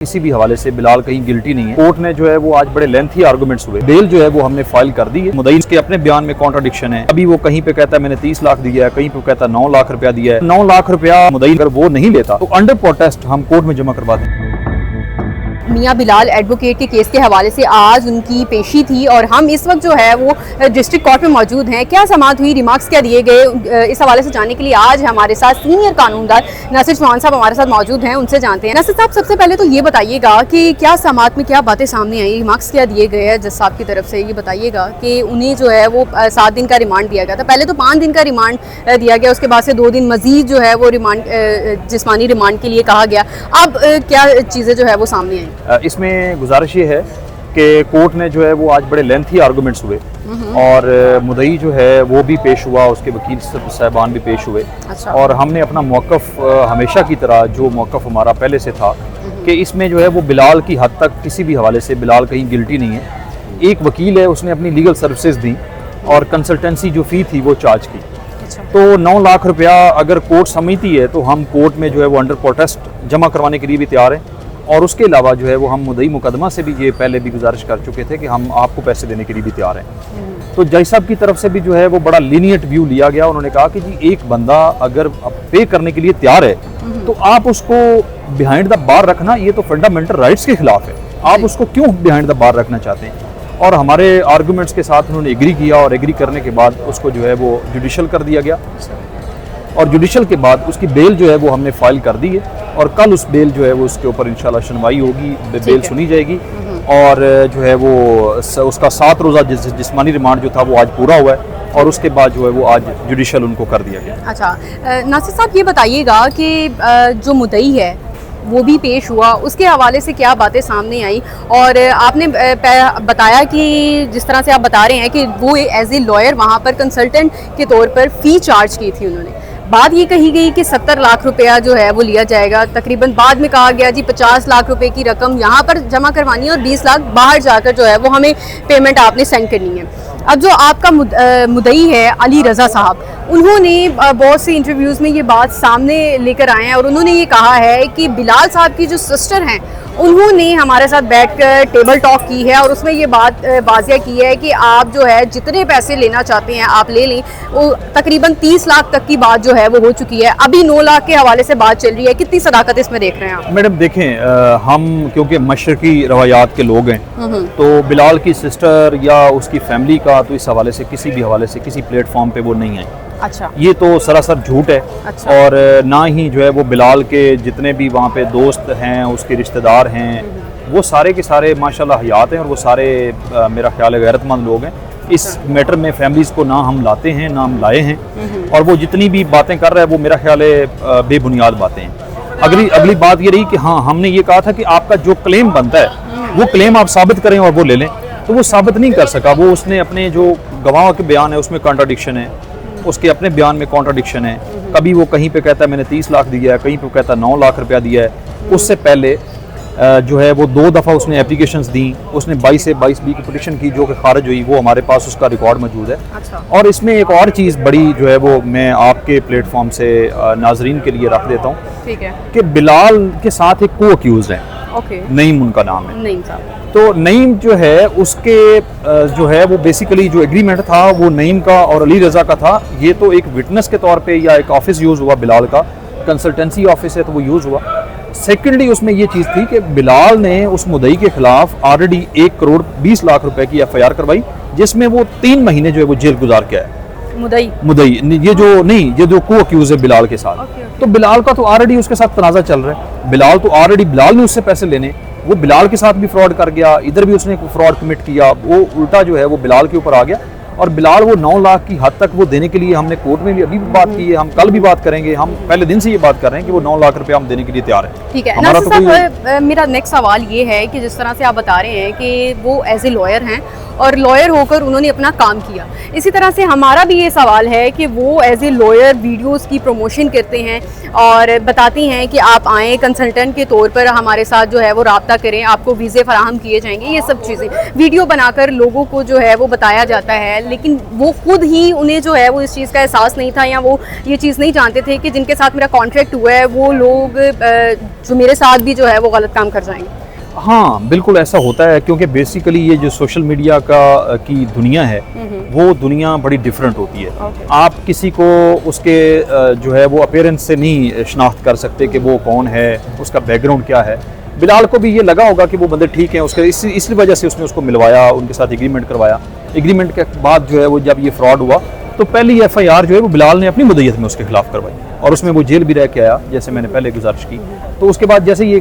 किसी भी हवाले से बिलाल कहीं गिल्टी नहीं है। कोर्ट ने जो है वो आज बड़े लेंथी आर्गुमेंट्स हुए, बेल जो है वो हमने फाइल कर दी है। मुदईन के अपने बयान में कॉन्ट्राडिक्शन है। अभी वो कहीं पे कहता है मैंने 30 लाख दिया है, कहीं पे कहता है 9 लाख रुपया दिया है। 9 लाख रुपया मुदईन अगर वो नहीं लेता तो अंडर प्रोटेस्ट हम कोर्ट में जमा करवा दें। मियां बिलाल एडवोकेट के केस के हवाले से आज उनकी पेशी थी और हम इस वक्त जो है वो डिस्ट्रिक्ट कोर्ट में मौजूद हैं। क्या समाअत हुई, रिमार्क्स क्या दिए गए, इस हवाले से जानने के लिए आज हमारे साथ सीनियर कानूनदार नासिर चौहान साहब हमारे साथ मौजूद हैं, उनसे जानते हैं। नासिर साहब, सबसे पहले तो ये बताइएगा कि क्या समाअत में क्या बातें सामने आई, रिमार्क्स क्या दिए गए हैं जज साहब की तरफ से। ये बताइएगा कि उन्हें जो है वो 7 दिन का रिमांड दिया गया था। पहले तो 5 दिन का रिमांड दिया गया, उसके बाद से 2 दिन मजीद जो है वो रिमांड जिस्मानी रिमांड के लिए कहा गया। अब क्या चीज़ें जो है वो सामने आई? इसमें गुजारिश ये है कि कोर्ट ने जो है वो आज बड़े लेंथी आर्गुमेंट्स हुए और मुदई जो है वो भी पेश हुआ, उसके वकील साहबान भी पेश हुए। अच्छा। और हमने अपना मौक़िफ़ हमेशा की तरह जो मौक़िफ़ हमारा पहले से था कि इसमें जो है वो बिलाल की हद तक किसी भी हवाले से बिलाल कहीं गिल्टी नहीं है। एक वकील है, उसने अपनी लीगल सर्विसेज दी और कंसल्टेंसी जो फ़ी थी वो चार्ज की। तो 9 लाख रुपया अगर कोर्ट समझती है तो हम कोर्ट में जो है वो अंडर प्रोटेस्ट जमा करवाने के लिए भी तैयार हैं। और उसके अलावा जो है वो हम मुदई मुकदमा से भी ये पहले भी गुजारिश कर चुके थे कि हम आपको पैसे देने के लिए भी तैयार हैं। तो जज साहब की तरफ से भी जो है वो बड़ा लीनियंट व्यू लिया गया। उन्होंने कहा कि जी एक बंदा अगर पे करने के लिए तैयार है तो आप उसको बिहाइंड द बार रखना, ये तो फंडामेंटल राइट्स के खिलाफ है। आप उसको क्यों बिहाइंड द बार रखना चाहते हैं? और हमारे आर्गूमेंट्स के साथ उन्होंने एग्री किया और एग्री करने के बाद उसको जो है वो जुडिशल कर दिया गया। और जुडिशल के बाद उसकी बेल जो है वो हमने फाइल कर दी है और कल उस बेल जो है वो उसके ऊपर इंशाल्लाह सुनवाई होगी, बेल सुनी जाएगी। और जो है वो उसका 7 रोज़ा जिस्मानी रिमांड जो था वो आज पूरा हुआ है और उसके बाद जो है वो आज जुडिशल उनको कर दिया गया। अच्छा, नासिर साहब ये बताइएगा कि जो मुदई है वो भी पेश हुआ, उसके हवाले से क्या बातें सामने आई? और आपने बताया कि जिस तरह से आप बता रहे हैं कि वो एज ए लॉयर वहाँ पर कंसल्टेंट के तौर पर फ़ी चार्ज की थी उन्होंने। बात ये कही गई कि 70 लाख रुपया जो है वो लिया जाएगा, तकरीबन बाद में कहा गया जी 50 लाख रुपए की रकम यहाँ पर जमा करवानी है और 20 लाख बाहर जाकर जो है वो हमें पेमेंट आपने सेंड करनी है। अब जो आपका मुदई है अली रज़ा साहब, उन्होंने बहुत सी इंटरव्यूज़ में ये बात सामने लेकर आए हैं और उन्होंने ये कहा है कि बिलाल साहब की जो सिस्टर हैं उन्होंने हमारे साथ बैठकर टेबल टॉक की है और उसमें ये बात वाज़िया की है कि आप जो है जितने पैसे लेना चाहते हैं आप ले लें। वो तकरीबन 30 लाख तक की बात जो है वो हो चुकी है, अभी 9 लाख के हवाले से बात चल रही है। कितनी सदाकत इसमें देख रहे हैं आप? मैडम देखें, हम क्योंकि मशरकी रवायात के लोग हैं तो बिलाल की सिस्टर या उसकी फैमिली का तो इस हवाले से किसी भी हवाले से किसी प्लेटफॉर्म पे वो नहीं है। अच्छा। ये तो सरासर झूठ है। अच्छा। और ना ही जो है वो बिलाल के जितने भी वहाँ पे दोस्त हैं, उसके रिश्तेदार हैं, वो सारे के सारे माशाल्लाह हयात हैं और वो सारे मेरा ख्याल है गैरतमंद लोग हैं। इस मैटर में फैमिलीज़ को ना हम लाते हैं ना हम लाए हैं और वो जितनी भी बातें कर रहे हैं वो मेरा ख्याल है बेबुनियाद बातें हैं। अगली बात ये रही कि हाँ, हमने ये कहा था कि आपका जो क्लेम बनता है वो क्लेम आप साबित करें और वो ले लें, तो वो साबित नहीं कर सका। वो उसने अपने जो गवाह के बयान है उसमें कॉन्ट्राडिक्शन है, उसके अपने बयान में कॉन्ट्राडिक्शन है। कभी वो कहीं पे कहता है मैंने 30 लाख दिया है, कहीं पे कहता है 9 लाख रुपया दिया है। उससे पहले जो है वो 2 दफ़ा उसने एप्लीकेशंस दी। उसने 22 से 22B की पिटीशन की जो कि खारिज हुई, वो हमारे पास उसका रिकॉर्ड मौजूद है। अच्छा। और इसमें एक और चीज़ बड़ी जो है वो मैं आपके प्लेटफॉर्म से नाजरीन के लिए रख देता हूँ। ठीक है। कि बिलाल के साथ एक को अक्यूज़ है, नईम उनका नाम है। नईम साहब। तो नईम जो है उसके जो है वो बेसिकली जो एग्रीमेंट था वो नईम का और अली रज़ा का था। ये तो एक विटनेस के तौर पे या एक ऑफिस यूज़ हुआ बिलाल का, कंसल्टेंसी ऑफिस है तो वो यूज़ हुआ। सेकेंडली उसमें ये चीज़ थी कि बिलाल ने उस मुदई के खिलाफ ऑलरेडी 1 करोड़ 20 लाख रुपए की FIR करवाई, जिसमें वो 3 महीने जो है वो जेल गुजार के आया। मुदई ये जो को अक्यूज है बिलाल के साथ। तो बिलाल का तो ऑलरेडी उसके साथ तनाज़ा चल रहा है। बिलाल ने उससे पैसे लेने, वो बिलाल के साथ भी फ्रॉड कर गया, इधर भी उसने फ्रॉड कमिट किया, वो उल्टा जो है वो बिलाल के ऊपर आ गया। और बिलाल वो 9 लाख की हद तक वो देने के लिए हमने कोर्ट में भी अभी भी बात की है, हम कल भी बात करेंगे। हम पहले दिन से ये बात कर रहे हैं कि वो 9 लाख रुपया हम देने के लिए तैयार हैं। ठीक है। नासिर साहब, मेरा नेक्स्ट सवाल ये है कि जिस तरह से आप बता रहे हैं कि वो एज ए लॉयर हैं और लॉयर होकर उन्होंने अपना काम किया। इसी तरह से हमारा भी ये सवाल है कि वो एज ए लॉयर वीडियोस की प्रमोशन करते हैं और बताती हैं कि आप आएँ कंसल्टेंट के तौर पर हमारे साथ जो है वो रब्ता करें, आपको वीज़े फराहम किए जाएंगे, ये सब चीज़ें वीडियो बनाकर लोगों को जो है वो बताया जाता है। लेकिन वो खुद ही उन्हें जो है वो इस चीज़ का एहसास नहीं था, या वो ये चीज़ नहीं जानते थे कि जिनके साथ मेरा कॉन्ट्रैक्ट हुआ है वो लोग जो मेरे साथ भी जो है वो गलत काम कर जाएंगे। हाँ बिल्कुल ऐसा होता है, क्योंकि बेसिकली ये जो सोशल मीडिया की दुनिया है वो दुनिया बड़ी डिफरेंट होती है। आप किसी को उसके जो है वो अपीयरेंस से नहीं शनाख्त कर सकते कि वो कौन है, उसका बैकग्राउंड क्या है। बिलाल को भी ये लगा होगा कि वो बंदे ठीक हैं, उसके इसी वजह से उसने उसको मिलवाया, उनके साथ एग्रीमेंट करवाया। एग्रीमेंट के बाद जो है वो जब ये फ्रॉड हुआ तो पहली FIR जो है वो बिलाल ने अपनी मुद्दत में उसके खिलाफ करवाई और उसमें वो जेल भी रह के आया, जैसे मैंने पहले गुजारिश की। तो उसके बाद जैसे ये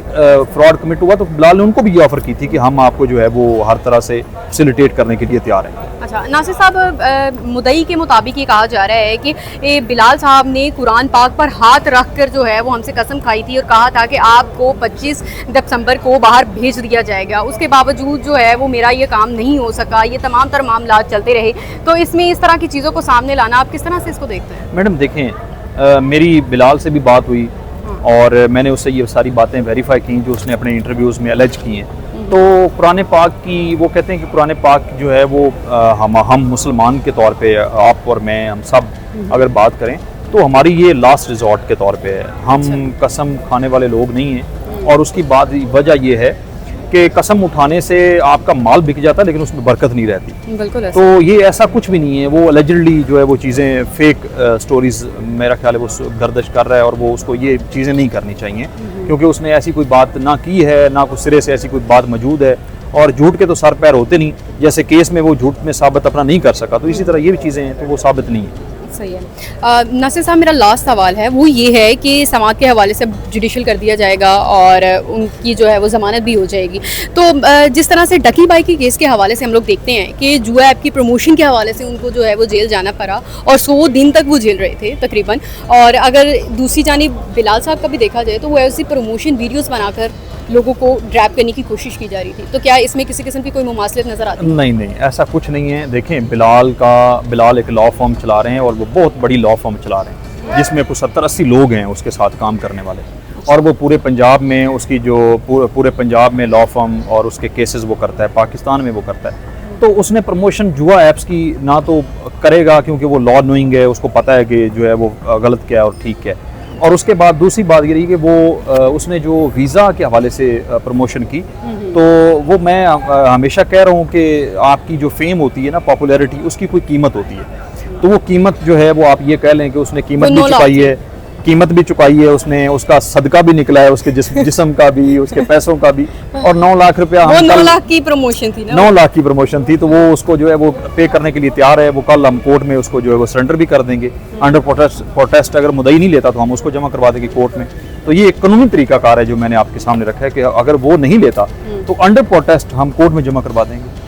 फ्रॉड कमिट हुआ तो बिलाल ने उनको भी ये ऑफ़र की थी कि हम आपको जो है वो हर तरह से फैसिलिटेट करने के लिए तैयार हैं। अच्छा नासिर साहब, मुद्दई के मुताबिक ये कहा जा रहा है कि बिलाल साहब ने कुरान पाक पर हाथ रख कर जो है वो हमसे कसम खाई थी और कहा था कि आपको 25 दिसंबर को बाहर भेज दिया जाएगा। उसके बावजूद जो है वो मेरा ये काम नहीं हो सका, ये तमाम तर मामला चलते रहे। तो इसमें इस तरह की चीज़ों को सामने लाना, आप किस तरह से इसको देखते हैं? मैडम देखें, मेरी बिलाल से भी बात हुई और मैंने उससे ये सारी बातें वेरीफाई की जो उसने अपने इंटरव्यूज़ में अलर्ज की हैं। तो कुरान पाक की वो कहते हैं कि कुरान पाक जो है वो हम मुसलमान के तौर पे, आप और मैं, हम सब अगर बात करें तो हमारी ये लास्ट रिजॉर्ट के तौर पे है। हम कसम खाने वाले लोग नहीं हैं और उसकी वजह ये है कि कसम उठाने से आपका माल बिक जाता है लेकिन उसमें बरकत नहीं रहती। बिल्कुल तो ये ऐसा कुछ भी नहीं है। वो अलेजडली जो है वो चीज़ें फेक स्टोरीज मेरा ख्याल है वो गर्दिश कर रहा है और वो उसको ये चीज़ें नहीं करनी चाहिए, क्योंकि उसने ऐसी कोई बात ना की है, ना कुछ सिरे से ऐसी कोई बात मौजूद है। और झूठ के तो सर पैर होते नहीं, जैसे केस में वो झूठ में साबित अपना नहीं कर सका, तो इसी तरह ये भी चीज़ें हैं तो वो साबित नहीं है। सही है। नासिर साहब, मेरा लास्ट सवाल है वो ये है कि समाअत के हवाले से जुडिशल कर दिया जाएगा और उनकी जो है वो ज़मानत भी हो जाएगी। तो जिस तरह से डकी बाई के केस के हवाले से हम लोग देखते हैं कि जुआ ऐप की प्रमोशन के हवाले से उनको जो है वो जेल जाना पड़ा और 100 दिन तक वो जेल रहे थे तकरीबन। और अगर दूसरी जानिब बिलाल साहब का भी देखा जाए तो वो ऐसी प्रमोशन वीडियोज़ बनाकर लोगों को ड्रैप करने की कोशिश की जा रही थी। तो क्या इसमें किसी किस्म की कोई मुमासलत नज़र आती है? नहीं, ऐसा कुछ नहीं है। देखें, बिलाल एक लॉ फर्म चला रहे हैं और वो बहुत बड़ी लॉ फर्म चला रहे हैं जिसमें कुछ 70-80 लोग हैं उसके साथ काम करने वाले, और वो पूरे पंजाब में उसकी जो पूरे पंजाब में लॉ फर्म और उसके केसेस वो करता है, पाकिस्तान में वो करता है। तो उसने प्रमोशन जुआ ऐप्स की ना तो करेगा क्योंकि वो लॉ नोइंग है, उसको पता है कि जो है वो गलत क्या है और ठीक क्या है। और उसके बाद दूसरी बात ये रही कि वो उसने जो वीज़ा के हवाले से प्रमोशन की, तो वो मैं हमेशा कह रहा हूँ कि आपकी जो फेम होती है ना, पॉपुलैरिटी, उसकी कोई कीमत होती है। तो वो कीमत जो है वो आप ये कह लें कि उसने कीमत भी चुकाई है, उसने उसका सदका भी निकला है, उसके जिस्म का भी, उसके पैसों का भी। और 9 लाख रुपया, 9 लाख की प्रमोशन थी ना, 9 लाख की प्रमोशन थी, तो वो उसको जो है वो पे करने के लिए तैयार है। वो कल हम कोर्ट में उसको जो है वो सरेंडर भी कर देंगे अंडर प्रोटेस्ट। अगर मुद्दई नहीं लेता तो हम उसको जमा करवा देंगे कोर्ट में। तो ये एक कानूनी तरीकाकार है जो मैंने आपके सामने रखा है कि अगर वो नहीं लेता तो अंडर प्रोटेस्ट हम कोर्ट में जमा करवा देंगे।